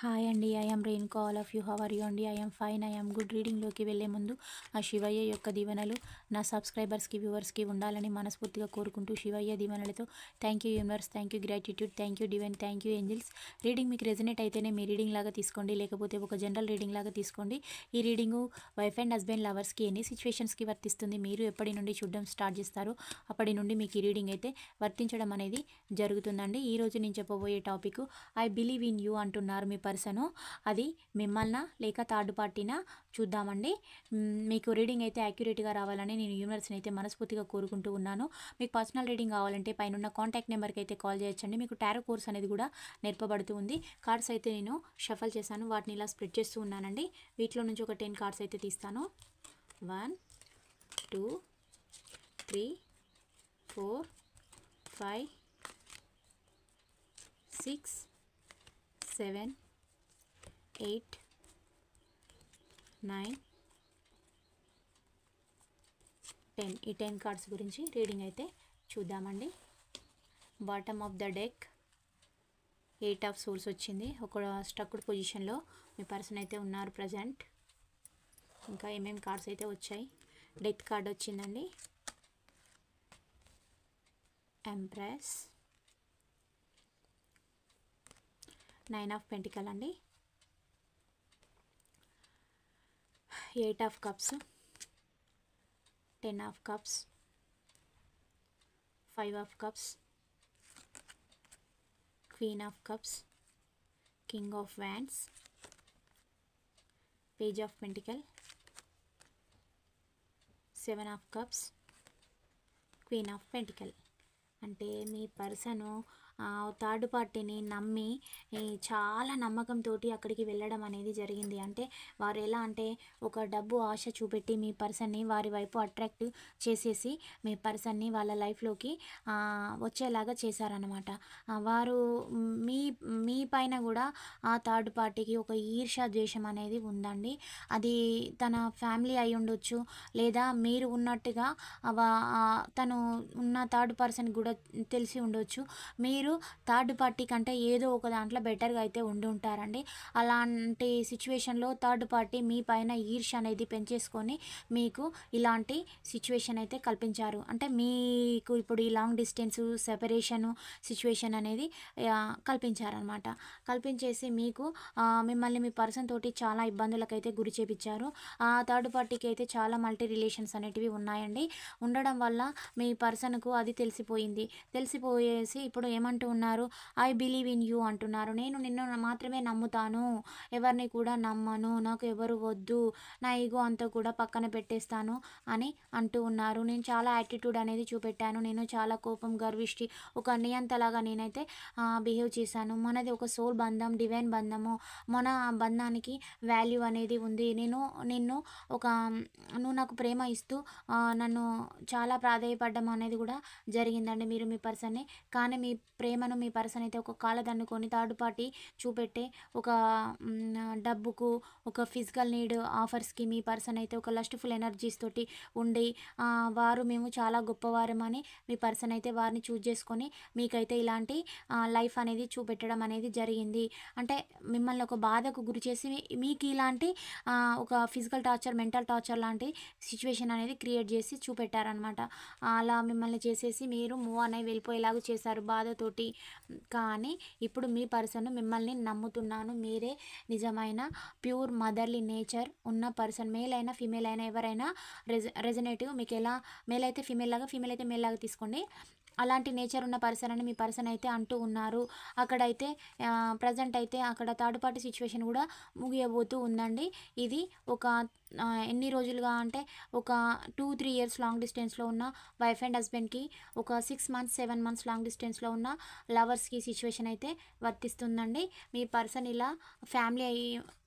Hi అండి. I am Renuka. All of you how are you అండి? I am fine. I am good. రీడింగ్లోకి వెళ్ళే ముందు ఆ శివయ్య యొక్క దీవెనలు నా సబ్స్క్రైబర్స్కి, వ్యూవర్స్కి ఉండాలని మనస్ఫూర్తిగా కోరుకుంటూ శివయ్య దీవెనలతో thank you universe, thank you gratitude, thank you divine, thank you angels. Reading మీకు రెజనేట్ అయితేనే మీ రీడింగ్ లాగా తీసుకోండి, లేకపోతే ఒక జనరల్ రీడింగ్ లాగా తీసుకోండి. ఈ రీడింగు వైఫ్ అండ్ హస్బెండ్ లవర్స్కి ఎన్ని సిచ్యువేషన్స్కి వర్తిస్తుంది, మీరు ఎప్పటి నుండి చూడడం స్టార్ట్ చేస్తారో అప్పటి నుండి మీకు ఈ రీడింగ్ అయితే వర్తించడం అనేది జరుగుతుందండి. ఈరోజు నేను చెప్పబోయే topic I believe in you అంటున్నారు మీ పర్సను. అది మిమ్మల్నా లేక థర్డ్ పార్టీనా చూద్దామండి. మీకు రీడింగ్ అయితే యాక్యురేట్గా రావాలని నేను యూనివర్స్ని అయితే మనస్ఫూర్తిగా కోరుకుంటూ ఉన్నాను. మీకు పర్సనల్ రీడింగ్ కావాలంటే పైన కాంటాక్ట్ నెంబర్కి అయితే కాల్ చేయొచ్చండి. మీకు టారో కోర్స్ అనేది కూడా నేర్పబడుతూ ఉంది. కార్డ్స్ అయితే నేను షఫల్ చేశాను, వాటిని ఇలా స్ప్రెడ్ చేస్తూ ఉన్నానండి. వీటిలో నుంచి ఒక 10 కార్డ్స్ అయితే తీస్తాను. 1 2 3 4 5 6 7 8 9 10. ఈ 10 కార్డ్స్ గురించి రీడింగ్ అయితే చూద్దామండి. Bottom of the deck 8 of swords వచ్చింది. ఒక స్టక్డ్ పొజిషన్లో మీ పర్సన్ అయితే ఉన్నారు ప్రజెంట్. ఇంకా ఏమేమి కార్డ్స్ అయితే వచ్చాయి. డెత్ కార్డ్ వచ్చిందండి, ఎంప్రెస్, 9 ఆఫ్ పెంటికల్ అండి, 8 of cups, 10 of cups, 5 of cups, queen of cups, king of wands, page of pentacle, 7 of cups, queen of pentacle. అంటే మీ పర్సను థర్డ్ పార్టీని నమ్మి చాలా నమ్మకంతో అక్కడికి వెళ్ళడం అనేది జరిగింది. అంటే వారు ఎలా అంటే ఒక డబ్బు ఆశ చూపెట్టి మీ పర్సన్ని వారి వైపు అట్రాక్ట్ చేసేసి మీ పర్సన్ని వాళ్ళ లైఫ్లోకి వచ్చేలాగా చేశారనమాట. వారు మీ మీ పైన కూడా ఆ థర్డ్ పార్టీకి ఒక ఈర్ష్య ద్వేషం అనేది ఉందండి. అది తన ఫ్యామిలీ అయి ఉండొచ్చు, లేదా మీరు ఉన్నట్టుగా తను ఉన్న థర్డ్ పర్సన్ కూడా తెలిసి ఉండొచ్చు. మీరు థర్డ్ పార్టీ కంటే ఏదో ఒక దాంట్లో బెటర్గా అయితే ఉండి ఉంటారండి. అలాంటి సిచ్యువేషన్లో థర్డ్ పార్టీ మీ పైన ఈర్ష్య అనేది పెంచేసుకొని మీకు ఇలాంటి సిచ్యువేషన్ అయితే కల్పించారు. అంటే మీకు ఇప్పుడు ఈ లాంగ్ డిస్టెన్స్ సెపరేషను సిచ్యువేషన్ అనేది కల్పించారనమాట. కల్పించేసి మీకు మిమ్మల్ని మీ పర్సన్ తోటి చాలా ఇబ్బందులకైతే గురి చేపించారు. ఆ థర్డ్ పార్టీకి అయితే చాలా మల్టీ రిలేషన్స్ అనేటివి ఉన్నాయండి. ఉండడం వల్ల మీ పర్సన్కు అది తెలిసిపోయేసి ఇప్పుడు ఏమంటూ ఉన్నారు, ఐ బిలీవ్ ఇన్ యూ అంటున్నారు. నేను నిన్ను మాత్రమే నమ్ముతాను, ఎవరిని కూడా నమ్మను, నాకు ఎవరు వద్దు, నా ఈగో అంతా కూడా పక్కన పెట్టేస్తాను అని అంటూ ఉన్నారు. నేను చాలా యాటిట్యూడ్ అనేది చూపెట్టాను, నేను చాలా కోపం, గర్విష్టి, ఒక నియంతలాగా నేనైతే బిహేవ్ చేశాను. మనది ఒక సోల్ బంధం, డివైన్ బంధము, మన బంధానికి వాల్యూ అనేది ఉంది. నిన్ను నువ్వు నాకు ప్రేమ ఇస్తూ నన్ను చాలా ప్రాధేయపడడం అనేది కూడా జరిగిందండి మీరు మీ పర్సన్ని. కానీ మీ ప్రేమను మీ పర్సన్ అయితే ఒక కాలదన్నుకొని థర్డ్ పార్టీ చూపెట్టే ఒక డబ్బుకు, ఒక ఫిజికల్ నీడ్ ఆఫర్స్కి మీ పర్సన్ అయితే ఒక లస్ట్ఫుల్ ఎనర్జీస్ తోటి ఉండి వారు మేము చాలా గొప్పవారమని మీ పర్సన్ అయితే వారిని చూజ్ చేసుకొని మీకైతే ఇలాంటి లైఫ్ అనేది చూపెట్టడం అనేది జరిగింది. అంటే మిమ్మల్ని ఒక బాధకు గురి చేసి మీకు ఇలాంటి ఒక ఫిజికల్ టార్చర్, మెంటల్ టార్చర్ లాంటి సిచ్యువేషన్ అనేది క్రియేట్ చేసి చూపెట్టారనమాట. అలా మిమ్మల్ని చేసేసి మీరు మూవ్ అనే వెళ్ళిపోయేలాగా చేశారు బాధతోటి. కానీ ఇప్పుడు మీ పర్సన్ మిమ్మల్ని నమ్ముతున్నాను, మీరే నిజమైన ప్యూర్ మదర్లీ నేచర్ ఉన్న పర్సన్. మేల్ అయినా ఫీమేల్ అయినా ఎవరైనా రెజనేటివ్, మీకు ఎలా మేల్ అయితే ఫీమేల్ లాగా, ఫీమేల్ అయితే మేల్ లాగా తీసుకోండి. అలాంటి నేచర్ ఉన్న పర్సన్ అని మీ పర్సన్ అయితే అంటూ ఉన్నారు. అక్కడైతే ప్రజెంట్ అయితే అక్కడ థర్డ్ పార్టీ సిచ్యువేషన్ కూడా ముగియబోతూ ఉందండి. ఇది ఒక ఎన్ని రోజులుగా అంటే ఒక 2-3 ఇయర్స్ లాంగ్ డిస్టెన్స్లో ఉన్న వైఫ్ అండ్ హస్బెండ్కి, ఒక 6 మంత్స్ 7 మంత్స్ లాంగ్ డిస్టెన్స్లో ఉన్న లవర్స్కి సిచ్యువేషన్ అయితే వర్తిస్తుందండి. మీ పర్సన్ ఇలా ఫ్యామిలీ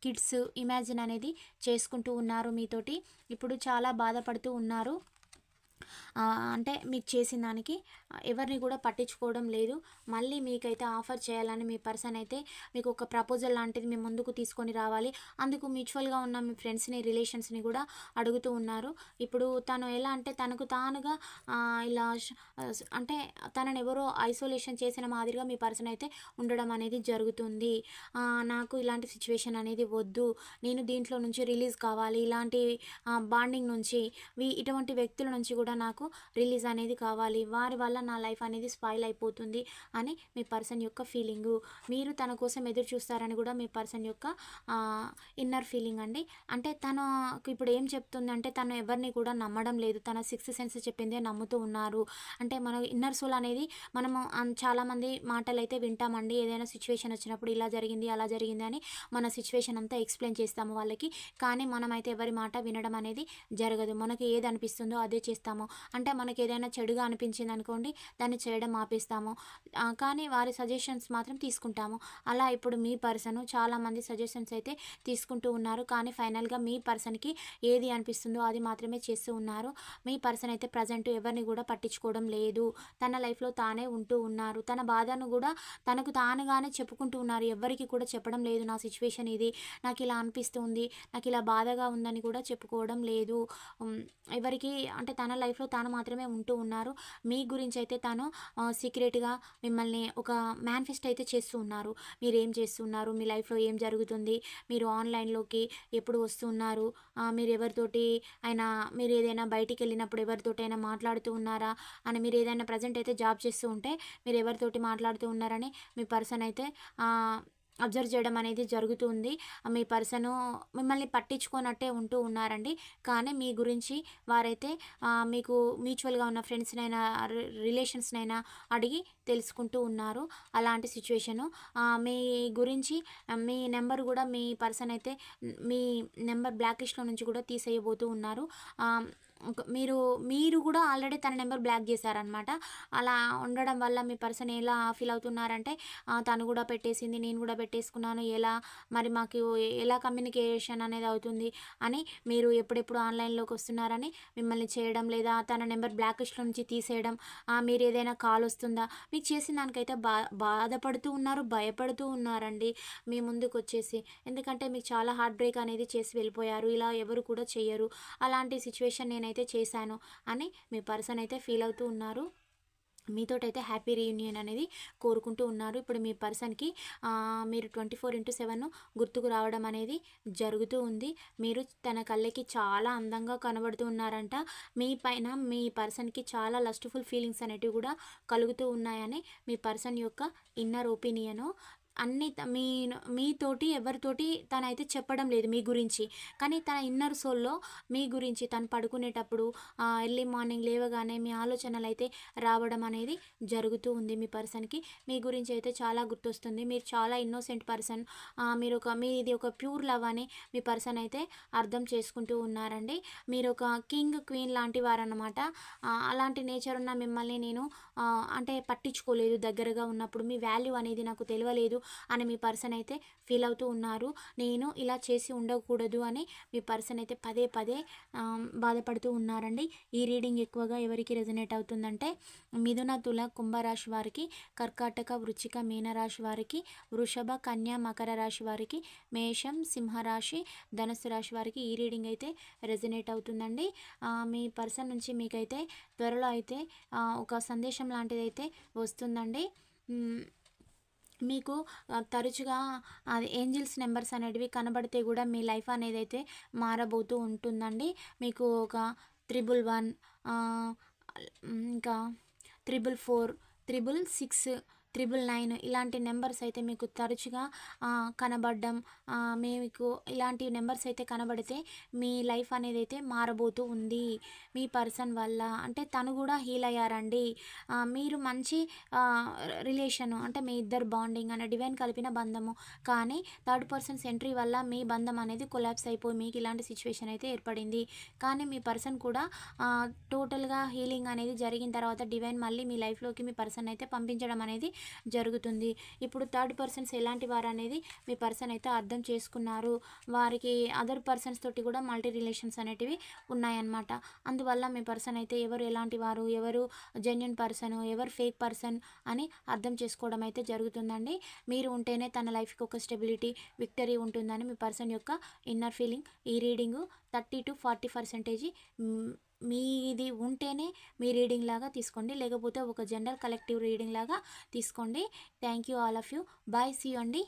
కిడ్స్ ఇమాజిన్ అనేది చేసుకుంటూ ఉన్నారు మీతోటి. ఇప్పుడు చాలా బాధపడుతూ ఉన్నారు. అంటే మీకు చేసిన దానికి ఎవరిని కూడా పట్టించుకోవడం లేదు. మళ్ళీ మీకైతే ఆఫర్ చేయాలని మీ పర్సన్ అయితే మీకు ఒక ప్రపోజల్ లాంటిది మీ ముందుకు తీసుకొని రావాలి. అందుకు మ్యూచువల్‌గా ఉన్న మీ ఫ్రెండ్స్‌ని, రిలేషన్స్‌ని కూడా అడుగుతూ ఉన్నారు. ఇప్పుడు తను ఎలా అంటే తనకు తానుగా ఇలా అంటే తనని ఎవరో ఐసోలేషన్ చేసిన మాదిరిగా మీ పర్సన్ అయితే ఉండడం అనేది జరుగుతుంది. నాకు ఇలాంటి సిట్యుయేషన్ అనేది వద్దు. నేను దీంట్లో నుంచి రిలీజ్ కావాలి. ఇలాంటి బాండింగ్ నుంచి ఇటువంటి వ్యక్తుల నుంచి కూడా నాకు రిలీజ్ అనేది కావాలి. వారి వల్ల నా లైఫ్ అనేది స్పాయిల్ అయిపోతుంది అని మీ పర్సన్ యొక్క ఫీలింగు. మీరు తన కోసం ఎదురు చూస్తారని కూడా మీ పర్సన్ యొక్క ఇన్నర్ ఫీలింగ్ అండి. అంటే తనకు ఇప్పుడు ఏం చెప్తుందంటే తను ఎవరిని కూడా నమ్మడం లేదు. తన సిక్స్త్ సెన్స్ చెప్పిందే నమ్ముతూ ఉన్నారు. అంటే మన ఇన్నర్ సోల్ అనేది మనము చాలామంది మాటలైతే వింటామండి. ఏదైనా సిచ్యువేషన్ వచ్చినప్పుడు ఇలా జరిగింది, అలా జరిగింది అని మన సిచ్యువేషన్ అంతా ఎక్స్‌ప్లెయిన్ చేస్తాము వాళ్ళకి. కానీ మనమైతే ఎవరి మాట వినడం అనేది జరగదు. మనకి ఏది అనిపిస్తుందో అదే చేస్తాము. అంటే మనకి ఏదైనా చెడుగా అనిపించింది అనుకోండి, దాన్ని చేయడం ఆపేస్తాము. కానీ వారి సజెషన్స్ మాత్రం తీసుకుంటాము. అలా ఇప్పుడు మీ పర్సన్ చాలామంది సజెషన్స్ అయితే తీసుకుంటూ ఉన్నారు. కానీ ఫైనల్‌గా మీ పర్సన్‌కి ఏది అనిపిస్తుందో అది మాత్రమే చేస్తూ ఉన్నారు. మీ పర్సన్ అయితే ప్రజెంట్ ఎవరిని కూడా పట్టించుకోవడం లేదు. తన లైఫ్‌లో తానే ఉంటూ ఉన్నారు. తన బాధను కూడా తనకు తానుగానే చెప్పుకుంటూ ఉన్నారు. ఎవ్వరికీ కూడా చెప్పడం లేదు. నా సిచ్యువేషన్ ఇది. నాకు ఇలా అనిపిస్తుంది. నాకు ఇలా బాధగా ఉందని కూడా చెప్పుకోవడం లేదు. ఎవరికి అంటే తన లైఫ్‌లో తాను మాత్రమే ఉంటూ ఉన్నారు. మీ గురించి అయితే తను సీక్రెట్‌గా మిమ్మల్ని ఒక మేనిఫెస్ట్ అయితే చేస్తూ ఉన్నారు. మీరేం చేస్తున్నారు? మీ లైఫ్‌లో ఏం జరుగుతుంది? మీరు ఆన్‌లైన్‌లోకి ఎప్పుడు వస్తున్నారు? మీరు ఎవరితోటి అయినా మీరు ఏదైనా బయటికెళ్ళినప్పుడు ఎవరితోటైనా మాట్లాడుతూ ఉన్నారా? అని మీరు ఏదైనా ప్రెజెంట్ అయితే జాబ్ చేస్తూ ఉంటే మీరు ఎవరితోటి మాట్లాడుతూ ఉన్నారని మీ పర్సన్ అయితే అబ్జర్వ్ చేయడం అనేది జరుగుతుంది. మీ పర్సను మిమ్మల్ని పట్టించుకోనట్టే ఉంటూ ఉన్నారండి. కానీ మీ గురించి వారైతే మీకు మ్యూచువల్‌గా ఉన్న ఫ్రెండ్స్‌నైనా, రిలేషన్స్‌నైనా అడిగి తెలుసుకుంటూ ఉన్నారు. అలాంటి సిట్యుయేషను. మీ గురించి మీ నెంబర్ కూడా మీ పర్సన్ అయితే మీ నెంబర్ బ్లాక్ లిస్ట్‌లో నుంచి కూడా తీసేయబోతూ ఉన్నారు. మీరు కూడా ఆల్రెడీ తన నెంబర్ బ్లాక్ చేశారనమాట. అలా ఉండడం వల్ల మీ పర్సన్ ఎలా ఫీల్ అవుతున్నారంటే తను కూడా పెట్టేసింది, నేను కూడా పెట్టేసుకున్నాను. ఎలా మరి మాకు ఎలా కమ్యూనికేషన్ అనేది అవుతుంది అని మీరు ఎప్పుడెప్పుడు ఆన్‌లైన్‌లోకి వస్తున్నారని మిమ్మల్ని చేయడం, లేదా తన నెంబర్ బ్లాక్ లిస్ట్‌లో నుంచి తీసేయడం, మీరు ఏదైనా కాల్ వస్తుందా, మీకు చేసిన దానికైతే బాధపడుతూ ఉన్నారు, భయపడుతూ ఉన్నారండి మీ ముందుకొచ్చేసి. ఎందుకంటే మీకు చాలా హార్ట్ బ్రేక్ అనేది చేసి వెళ్ళిపోయారు. ఇలా ఎవరు కూడా చెయ్యరు. అలాంటి సిచ్యువేషన్ నేనైతే చేశాను అని మీ పర్సన్ అయితే ఫీల్ అవుతూ ఉన్నారు. మీతోటైతే హ్యాపీ రీయూనియన్ అనేది కోరుకుంటూ ఉన్నారు. ఇప్పుడు మీ పర్సన్‌కి మీరు 24/7 గుర్తుకు రావడం అనేది జరుగుతూ ఉంది. మీరు తన కళ్ళకి చాలా అందంగా కనబడుతూ ఉన్నారంట. మీ పైన మీ పర్సన్‌కి చాలా లస్ట్‌ఫుల్ ఫీలింగ్స్ అనేటివి కూడా కలుగుతూ ఉన్నాయని మీ పర్సన్ యొక్క ఇన్నర్ ఒపీనియను. అన్నీ మీతోటి ఎవరితోటి తనైతే చెప్పడం లేదు మీ గురించి. కానీ తన ఇన్నర్ సోల్‌లో మీ గురించి తను పడుకునేటప్పుడు ఎర్లీ మార్నింగ్ లేవగానే మీ ఆలోచనలైతే రావడం అనేది జరుగుతూ ఉంది మీ పర్సన్‌కి. మీ గురించి అయితే చాలా గుర్తొస్తుంది. మీరు చాలా ఇన్నోసెంట్ పర్సన్. మీది ఒక ప్యూర్ లవ్ అని మీ పర్సన్ అయితే అర్థం చేసుకుంటూ ఉన్నారండి. మీరు ఒక కింగ్, క్వీన్ లాంటి వారన్నమాట. అలాంటి నేచర్ ఉన్న మిమ్మల్ని నేను అంటే పట్టించుకోలేదు దగ్గరగా ఉన్నప్పుడు. మీ వాల్యూ అనేది నాకు తెలవలేదు అని మీ పర్సన్ అయితే ఫీల్ అవుతూ ఉన్నారు. నేను ఇలా చేసి ఉండకూడదు అని మీ పర్సన్ అయితే పదే పదే బాధపడుతూ ఉన్నారండి. ఈ రీడింగ్ ఎక్కువగా ఎవరికి రెజనేట్ అవుతుందంటే మిథున, తుల, కుంభరాశి వారికి, కర్కాటక, వృచ్చిక, మీనరాశి వారికి, వృషభ, కన్య, మకర రాశి వారికి, మేషం, సింహరాశి, ధనుస్సు రాశి వారికి ఈ రీడింగ్ అయితే రెజనేట్ అవుతుందండి. మీ పర్సన్ నుంచి మీకైతే త్వరలో అయితే ఒక సందేశం లాంటిదైతే వస్తుందండి. మీకు తరచుగా అది ఏంజిల్స్ నెంబర్స్ అనేటివి కనబడితే కూడా మీ లైఫ్ అనేది అయితే మారబోతూ ఉంటుందండి. మీకు ఒక 111 ఇంకా 444, 666, 999 ఇలాంటి నెంబర్స్ అయితే మీకు తరచుగా కనబడడం, మీకు ఇలాంటి నెంబర్స్ అయితే కనబడితే మీ లైఫ్ అనేది అయితే మారబోతూ ఉంది మీ పర్సన్ వల్ల. అంటే తను కూడా హీల్ అయ్యారండి. మీరు మంచి రిలేషను అంటే మీ ఇద్దరు బాండింగ్ అనే డివైన్ కలిపిన బంధము. కానీ థర్డ్ పర్సన్స్ ఎంట్రీ వల్ల మీ బంధం అనేది కొలాప్స్ అయిపోయి మీకు ఇలాంటి సిచ్యువేషన్ అయితే ఏర్పడింది. కానీ మీ పర్సన్ కూడా టోటల్గా హీలింగ్ అనేది జరిగిన తర్వాత డివైన్ మళ్ళీ మీ లైఫ్లోకి మీ పర్సన్ అయితే పంపించడం అనేది జరుగుతుంది. ఇప్పుడు థర్డ్ పర్సన్స్ ఎలాంటి వారు అనేది మీ పర్సన్ అయితే అర్థం చేసుకున్నారు. వారికి అదర్ పర్సన్స్ తోటి కూడా మల్టీ రిలేషన్స్ అనేటివి ఉన్నాయన్నమాట. అందువల్ల మీ పర్సన్ అయితే ఎవరు ఎలాంటి వారు, ఎవరు జెన్యూన్ పర్సన్, ఎవరు ఫేక్ పర్సన్ అని అర్థం చేసుకోవడం అయితే జరుగుతుందండి. మీరు ఉంటేనే తన లైఫ్కి ఒక స్టెబిలిటీ, విక్టరీ ఉంటుందని మీ పర్సన్ యొక్క ఇన్నర్ ఫీలింగ్. ఈ రీడింగు 30-40% మీది ఉంటేనే మీ రీడింగ్ లాగా తీసుకోండి, లేకపోతే ఒక జనరల్ కలెక్టివ్ రీడింగ్ లాగా తీసుకోండి. Thank you all of you. Bye, see you అండి.